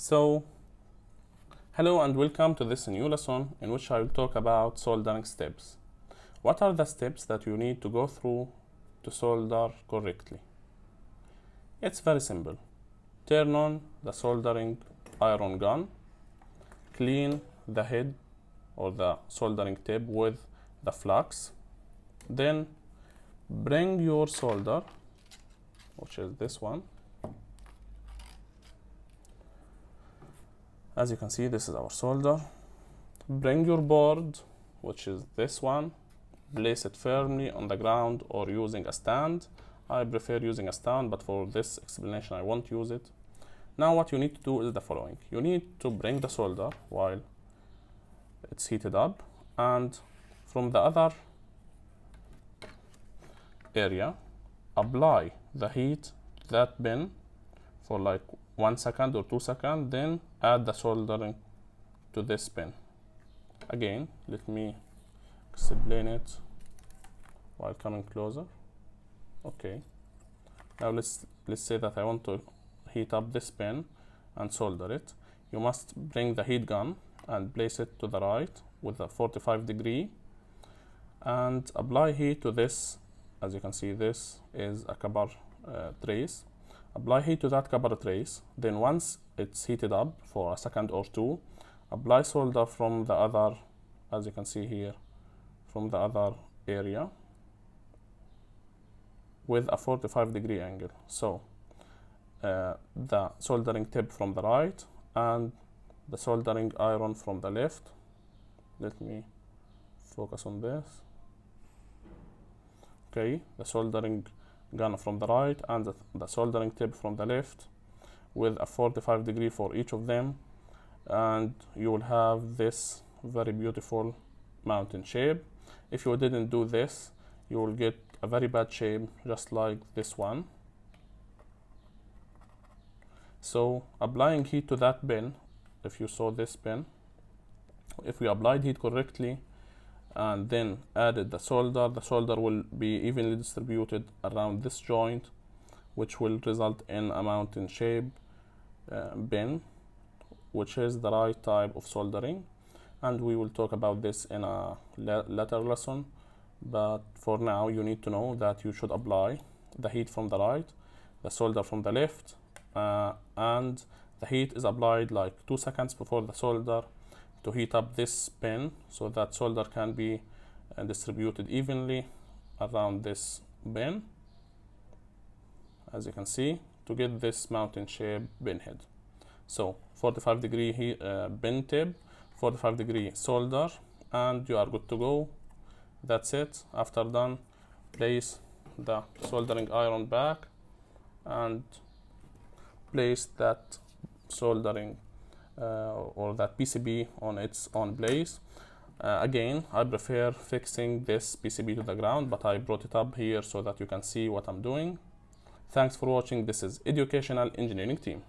So, hello and welcome to this new lesson in which I will talk about soldering steps. What are the steps that you need to go through to solder correctly? It's very simple. Turn on the soldering iron gun, clean the head or the soldering tip with the flux, then bring your solder, which is this one. As you can see, this is our solder. Bring your board, which is this one, place it firmly on the ground or using a stand. I prefer using a stand, but for this explanation I won't use it. Now what you need to do is the following. You need to bring the solder while it's heated up, and from the other area apply the heat to that pin for like 1 second or 2 seconds, then add the soldering to this pin. Again, let me explain it while coming closer. Okay, now let's say that I want to heat up this pin and solder it. You must bring the heat gun and place it to the right with a 45 degree and apply heat to this. As you can see, this is a copper trace. Apply heat to that copper trace, then once it's heated up for a second or two, apply solder from the other, as you can see here, from the other area with a 45 degree angle. So the soldering tip from the right and the soldering iron from the left. Let me focus on this. Okay, the soldering gun from the right and the soldering tip from the left with a 45 degree for each of them, and you will have this very beautiful mountain shape. If you didn't do this, you will get a very bad shape just like this one. So applying heat to that pin, if you saw this pin, if we applied heat correctly and then added the solder will be evenly distributed around this joint, which will result in a mountain shape pin, which is the right type of soldering, and we will talk about this in a later lesson. But for now, you need to know that you should apply the heat from the right, the solder from the left, and the heat is applied like 2 seconds before the solder to heat up this pin so that solder can be distributed evenly around this pin, as you can see, to get this mountain shape pin head. So 45 degree heat, pin tip, 45 degree solder, and you are good to go. That's it. After done, place the soldering iron back and place that soldering or that PCB on its own place. Again, I prefer fixing this PCB to the ground, but I brought it up here so that you can see what I'm doing. Thanks for watching. This is Educational Engineering Team.